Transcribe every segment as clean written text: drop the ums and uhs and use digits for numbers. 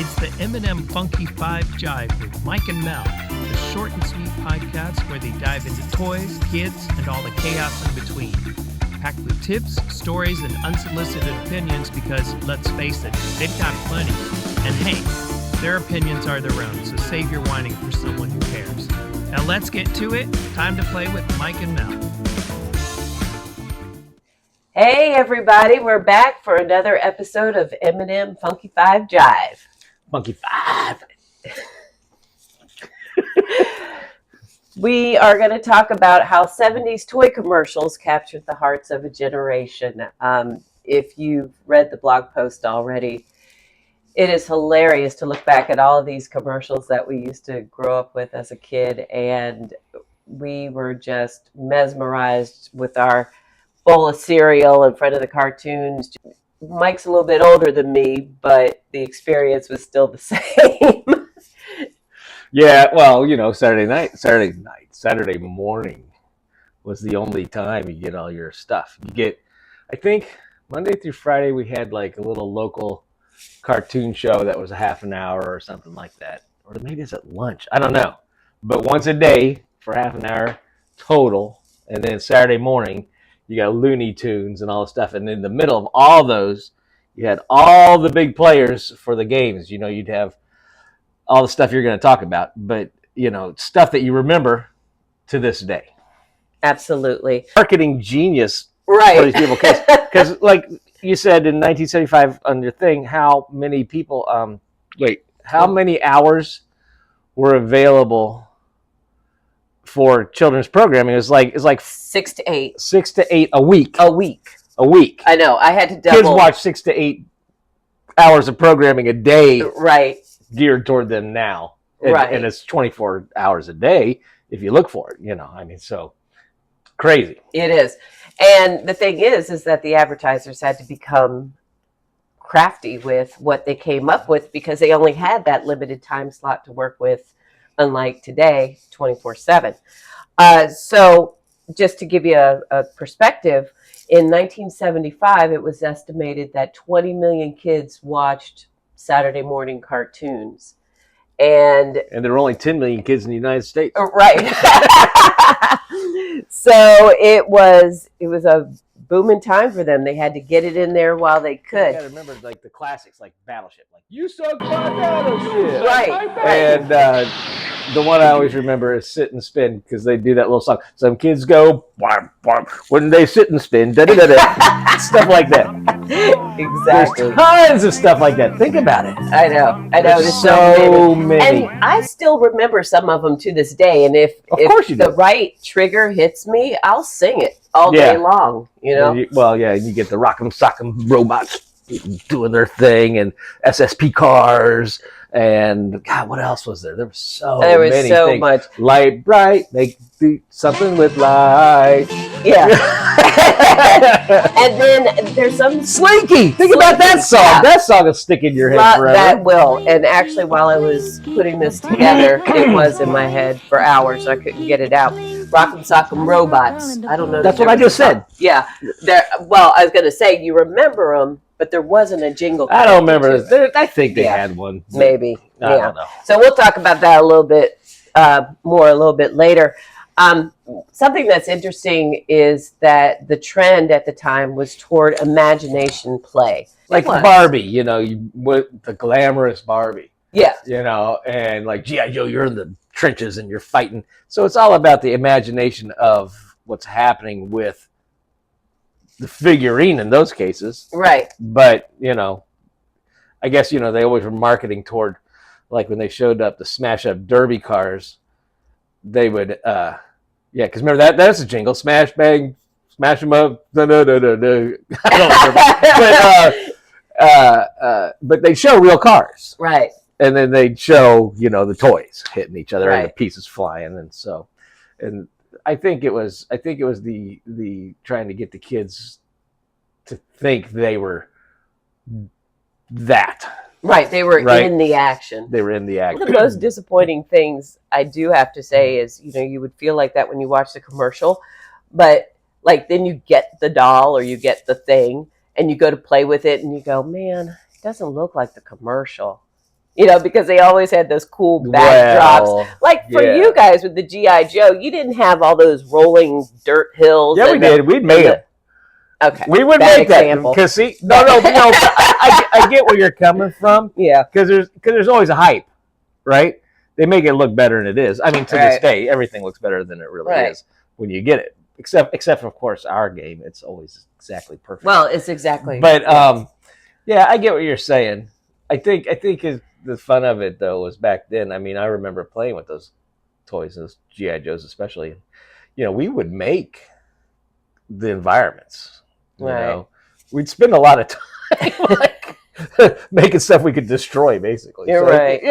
It's the M&M Funky Jive with Mike and Mel, the short and sweet podcast where they dive into toys, kids, and all the chaos in between. Packed with tips, stories, and unsolicited opinions because, let's face it, they've got plenty. And hey, their opinions are their own, so save your whining for someone who cares. Now let's get to it. Time to play with Mike and Mel. Hey everybody, we're back for another episode of M&M Funky Jive. Funky Five. We are going to talk about how 70s toy commercials captured the hearts of a generation. If you've read the blog post already, it is hilarious to look back at all of these commercials that we used to grow up with as a kid, and we were just mesmerized with our bowl of cereal in front of the cartoons. Mike's a little bit older than me, but the experience was still the same. Yeah, well, you know, Saturday morning was the only time you get all your stuff. I think Monday through Friday we had like a little local cartoon show that was a half an hour or something like that. Or maybe it's at lunch. I don't know. But once a day for half an hour total. And then Saturday morning, you got Looney Tunes and all the stuff. And in the middle of all those, you had all the big players for the games. You know, you'd have all the stuff you're going to talk about. But, you know, stuff that you remember to this day. Absolutely. Marketing genius right. For these people. Because like you said in 1975 on your thing, how many people, how many hours were available for children's programming? It's like 6 to 8. 6 to 8 a week. A week. I know. I had to double. Kids watch 6 to 8 hours of programming a day. Right. Geared toward them now. Right. And it's 24 hours a day if you look for it, you know. I mean, so crazy. It is. And the thing is that the advertisers had to become crafty with what they came up with because they only had that limited time slot to work with, unlike today, 24/7. So just to give you a perspective, in 1975, it was estimated that 20 million kids watched Saturday morning cartoons. And there were only 10 million kids in the United States. Right. So it was a booming time for them. They had to get it in there while they could. You gotta remember like the classics, like Battleship, like you suck my Battleship. Right. And the one I always remember is Sit and Spin, because they do that little song. Some kids go when they sit and spin, stuff like that. Exactly. There's tons of stuff like that. Think about it. I know. There's so many. And I still remember some of them to this day. And if the right trigger hits me, I'll sing it all day long. You know. You get the Rock'em Sock'em robots doing their thing, and SSP cars, and God, what else was there? There was so many much. Light bright, make something with light. Yeah. And then there's some Slinky. Think about that song. Yeah. That song will stick in your head forever. That will. And actually, while I was putting this together, it was in my head for hours. So I couldn't get it out. Rock'em Sock'em Robots. I don't know. That's what I just said. Yeah. Well, I was going to say you remember them, but there wasn't a jingle. I don't remember. I think they had one. Maybe. I don't know. So we'll talk about that a little bit more a little bit later. Something that's interesting is that the trend at the time was toward imagination play. Like Barbie, you know, the glamorous Barbie. Yeah. You know, and like G.I. Joe, you're in the trenches and you're fighting. So it's all about the imagination of what's happening with the figurine in those cases. Right. But, you know, I guess, you know, they always were marketing toward, like when they showed up the smash up derby cars, they would, because remember that's a jingle, smash, bang, smash them up, I don't remember. But they'd show real cars. Right. And then they'd show, you know, the toys hitting each other and the right. pieces flying. And I think it was the trying to get the kids to think they were that. Right, they were in the action. They were in the action. One of the most disappointing things I do have to say is, you know, you would feel like that when you watch the commercial, but like then you get the doll or you get the thing and you go to play with it and you go, man, it doesn't look like the commercial. because they always had those cool backdrops. Like for you guys with the G.I. Joe, you didn't have all those rolling dirt hills. Yeah, we did. We'd make them. Okay. We would make that. Because see, no. I get where you're coming from. Yeah. Because there's always a hype, right? They make it look better than it is. I mean, to this day, everything looks better than it really is when you get it. Except of course our game, it's always exactly perfect. Well, it's exactly. But yeah, I get what you're saying. I think the fun of it though was back then. I mean, I remember playing with those toys, those GI Joes especially. We would make the environments. We'd spend a lot of time making stuff we could destroy, basically. You're right.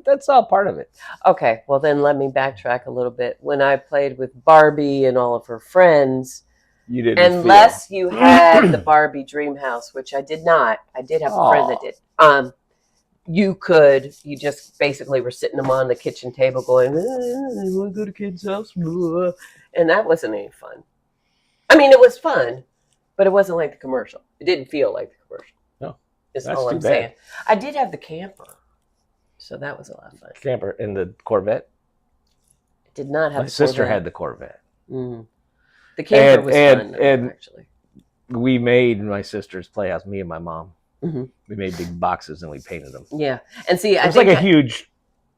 That's all part of it. Okay, well then let me backtrack a little bit. When I played with Barbie and all of her friends, you didn't unless you had the Barbie Dream House, which I did not. I did have a friend that did. You just basically were sitting them on the kitchen table going, I want to go to kid's house. And that wasn't any fun. I mean, it was fun, but it wasn't like the commercial. It didn't feel like the commercial. No. That's all I'm saying. I did have the camper. So that was a lot of fun. Camper in the Corvette? It did not have My sister had the Corvette. Mm. The camper was fun, actually. We made my sister's playhouse, me and my mom. Mm-hmm. We made big boxes and we painted them. Yeah. And see, it was like a huge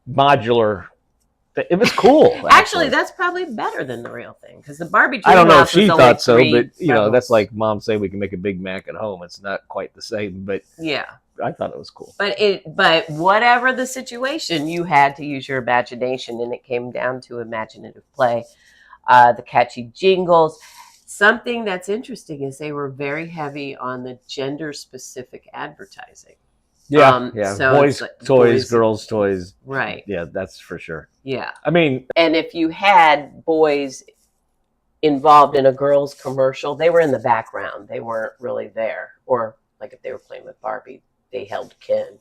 modular. It was cool. Actually, that's probably better than the real thing because the Barbie Dream I don't know House if she thought so, but levels. That's like Mom saying we can make a Big Mac at home. It's not quite the same, but yeah, I thought it was cool. But whatever the situation, you had to use your imagination, and it came down to imaginative play. The catchy jingles. Something that's interesting is they were very heavy on the gender-specific advertising. Yeah, So boys' toys, girls' toys. Right. Yeah, that's for sure. Yeah. I mean, and if you had boys involved in a girls' commercial, they were in the background. They weren't really there. Or like if they were playing with Barbie, they held Ken.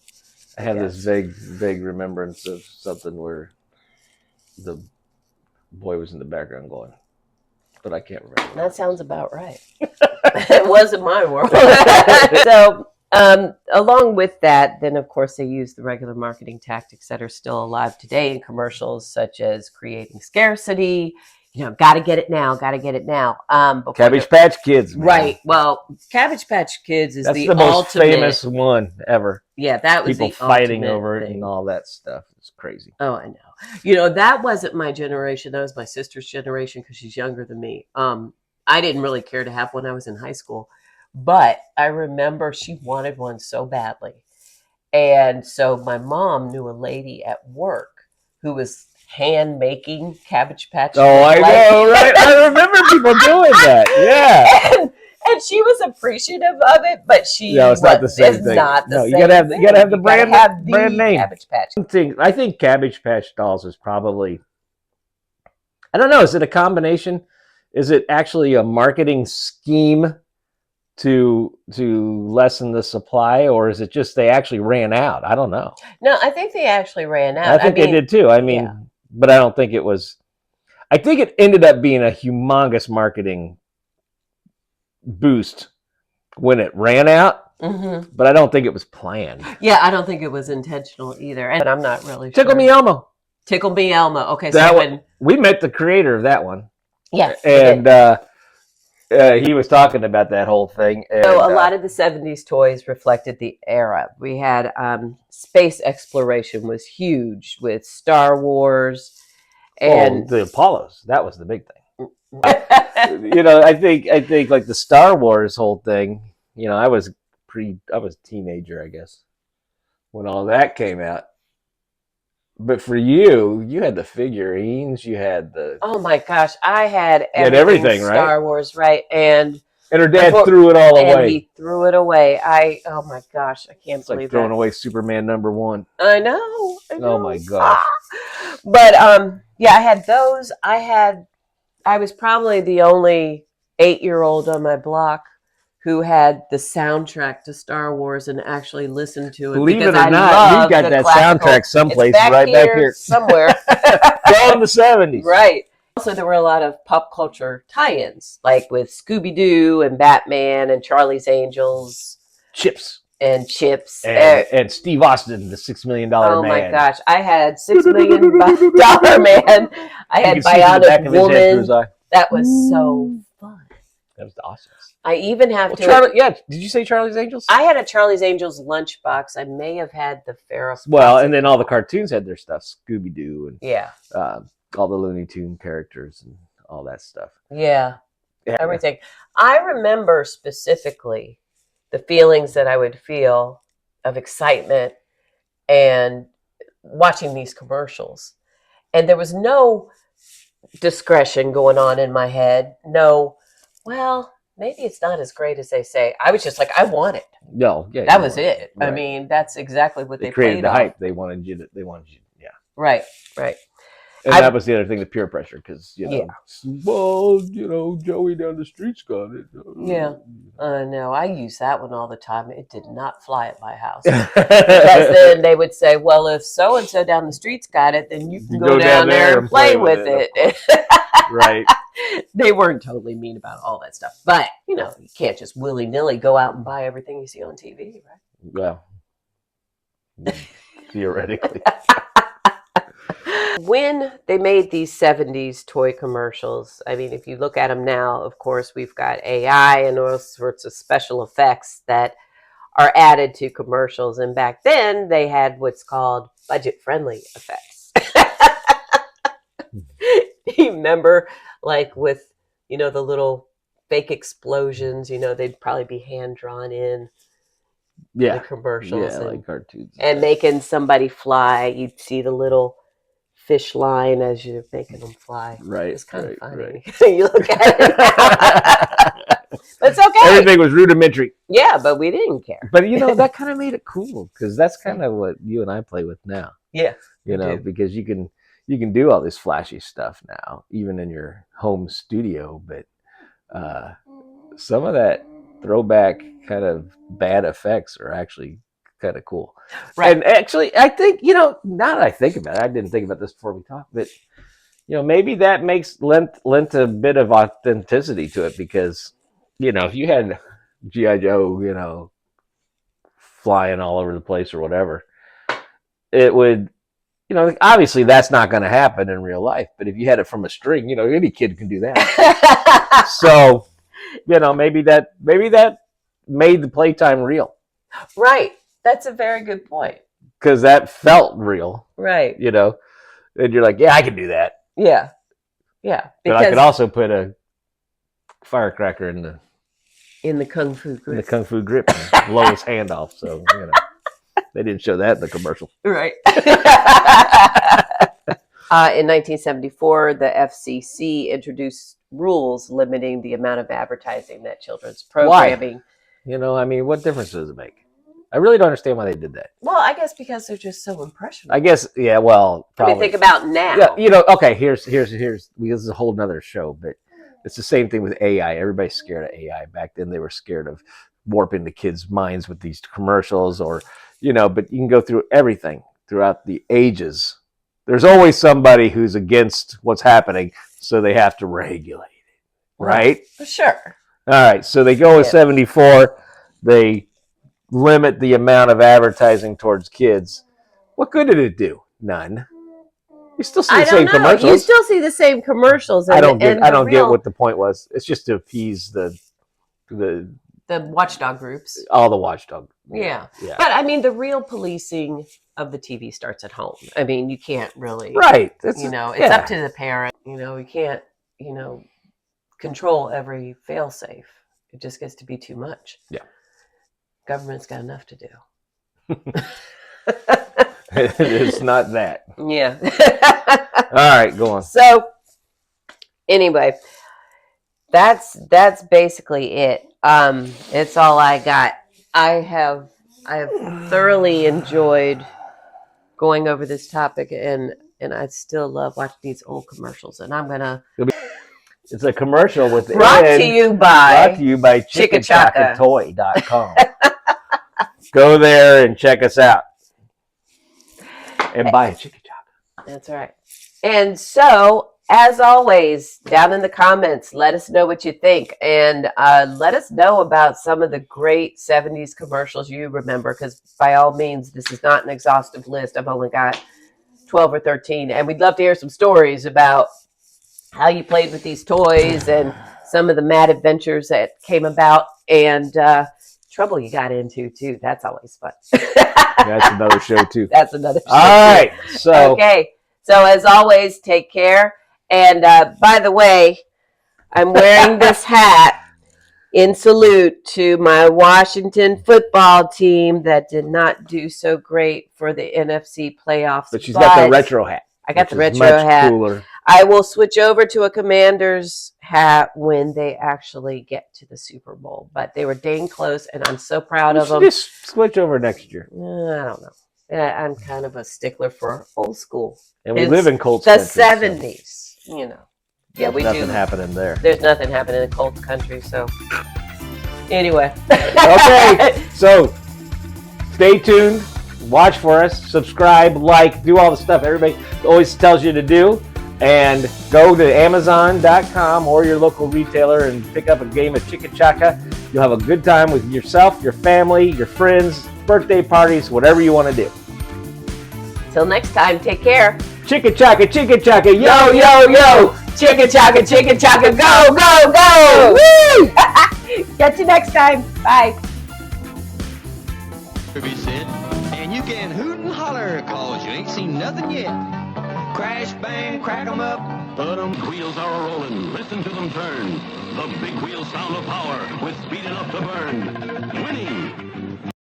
I have this vague remembrance of something where the boy was in the background going, but I can't remember. That sounds about right. It wasn't my world. So, along with that, then of course they use the regular marketing tactics that are still alive today in commercials, such as creating scarcity. Got to get it now. Cabbage Patch Kids, man. Right. Well, Cabbage Patch Kids is the most famous one ever. Yeah, that was people fighting over it and all that stuff. It's crazy. Oh, I know. That wasn't my generation. That was my sister's generation because she's younger than me. I didn't really care to have one. I was in high school. But I remember she wanted one so badly. And so my mom knew a lady at work who was hand making Cabbage Patch. Oh, I know, right? I remember people doing that. Yeah. And she was appreciative of it, but it's not the same thing. You gotta have the brand name. Cabbage Patch. I think Cabbage Patch Dolls is probably, I don't know, is it a combination? Is it actually a marketing scheme to lessen the supply, or is it just they actually ran out? I don't know. No, I think they actually ran out. I think they did too. I mean, but I don't think it was. I think it ended up being a humongous marketing boost when it ran out, but I don't think it was planned. Yeah, I don't think it was intentional either. But I'm not really sure. Tickle Me Elmo. Okay, that one. We met the creator of that one. Yes, and he was talking about that whole thing. And, so a lot of the 70s toys reflected the era. We had space exploration was huge with Star Wars and the Apollos. That was the big thing. I think like the Star Wars whole thing. I was a teenager, I guess, when all that came out. But for you had the figurines, you had the... Oh my gosh, I had everything, right? Star Wars, right? And her dad threw it all away. And he threw it away. Oh my gosh, I can't believe like throwing away Superman #1. I know. Oh my gosh. But I had those. I was probably the only 8-year-old on my block who had the soundtrack to Star Wars and actually listened to it. Believe it or not, you've got that soundtrack someplace right back here. Somewhere. From the 70s. Right. Also, there were a lot of pop culture tie-ins, like with Scooby-Doo and Batman and Charlie's Angels. Chips. and chips. And Steve Austin, the $6 million man. Oh my gosh, I had $6 million man. I had Bionic Woman. That was so fun. That was awesome. I even have to. Did you say Charlie's Angels? I had a Charlie's Angels lunchbox. I may have had the Farrah. Well, and then all the cartoons had their stuff, Scooby Doo and all the Looney Tune characters and all that stuff. Yeah, everything. I remember specifically the feelings that I would feel of excitement and watching these commercials, and there was no discretion going on in my head. No, well, maybe it's not as great as they say. I was just like, I want it. No, yeah, that was it. Right. I mean, that's exactly what they created played the off. hype. They wanted you. Yeah. Right. And that was the other thing, the peer pressure, because well, Joey down the street's got it. Yeah. No, I use that one all the time. It did not fly at my house because then they would say, well, if so and so down the street's got it, then you can go down there and play with it. Right. They weren't totally mean about all that stuff, but you can't just willy nilly go out and buy everything you see on TV, right? Well, theoretically. When they made these 70s toy commercials, I mean, if you look at them now, of course, we've got AI and all sorts of special effects that are added to commercials. And back then, they had what's called budget-friendly effects. You remember, like with, the little fake explosions, they'd probably be hand-drawn in the commercials. Yeah, like cartoons. And making somebody fly. You'd see the little fish line as you're making them fly. Right. It's kind of funny. Right. You look at it now. But it's okay. Everything was rudimentary. Yeah, but we didn't care. But that kind of made it cool, because that's kind of what you and I play with now. Yeah. Because you can do all this flashy stuff now, even in your home studio. But some of that throwback kind of bad effects are actually kind of cool. Right. And actually, I think, now that I think about it, I didn't think about this before we talked, but, maybe that lent a bit of authenticity to it, because, if you had G.I. Joe, flying all over the place or whatever, it would, obviously that's not going to happen in real life, but if you had it from a string, any kid can do that. So, maybe that made the playtime real. Right. That's a very good point. Because that felt real. Right. And you're like, yeah, I can do that. Yeah. Yeah. But I could also put a firecracker in the Kung Fu grip. In the Kung Fu grip and blow his hand off. So, they didn't show that in the commercial. Right. In 1974, the FCC introduced rules limiting the amount of advertising that children's programming. Why? What difference does it make? I really don't understand why they did that. Well, I guess because they're just so impressionable. I guess, yeah, well, probably. I mean, think about now. Yeah, okay, here's, this is a whole nother show, but it's the same thing with AI. Everybody's scared of AI. Back then, they were scared of warping the kids' minds with these commercials but you can go through everything throughout the ages. There's always somebody who's against what's happening, so they have to regulate it, right? Sure. All right, so they go with 74. They limit the amount of advertising towards kids. What good did it do? None. You still see the same commercials. You still see the same commercials. I don't get what the point was. It's just to appease the watchdog groups. All the watchdog. Yeah. But I mean, the real policing of the TV starts at home. I mean, you can't really. Right. It's up to the parent. You can't, control every fail-safe. It just gets to be too much. Yeah. Government's got enough to do. It's not that. Yeah. All right, go on. So, anyway, that's basically it. It's all I got. I have thoroughly enjoyed going over this topic, and I still love watching these old commercials. And I'm gonna. It's a commercial with brought to you by chickachakatoy.com. Go there and check us out. And buy a Chickachaka. That's right. And so as always, down in the comments, let us know what you think. And let us know about some of the great 70s commercials you remember, because by all means, this is not an exhaustive list. I've only got 12 or 13. And we'd love to hear some stories about how you played with these toys and some of the mad adventures that came about, and trouble you got into, too. That's always fun. That's another show, too. That's another show. All right. So, okay. So, as always, take care. And by the way, I'm wearing this hat in salute to my Washington football team that did not do so great for the NFC playoffs. But she's got the retro hat. I got the retro hat. Cooler. I will switch over to a Commanders hat when they actually get to the Super Bowl. But they were dang close, and I'm so proud of them. Just switch over next year. I don't know. I'm kind of a stickler for old school. And we live in Colts country. The 70s, so. You know. Yeah, we nothing happening there. There's nothing happening in Colts country, so. Anyway. Okay, so stay tuned. Watch for us. Subscribe, like, do all the stuff everybody always tells you to do. And go to Amazon.com or your local retailer and pick up a game of Chicka Chaka. You'll have a good time with yourself, your family, your friends, birthday parties, whatever you want to do. Till next time, take care. Chicka Chaka, yo, yo, yo. Chicka Chaka, go, go, go. Woo! Catch you next time. Bye. And you can hoot and holler, cause you ain't seen nothing yet. Crash, bang, crack 'em up, put 'em. Wheels are a-rolling, listen to them turn. The big wheel sound of power with speed enough to burn. Winning!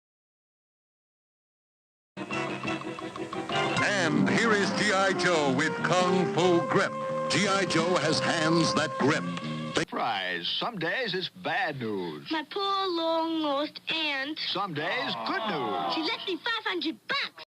And here is G.I. Joe with Kung Fu Grip. G.I. Joe has hands that grip. Surprise. Some days it's bad news. My poor long-lost aunt. Some days, good news. She left me $500.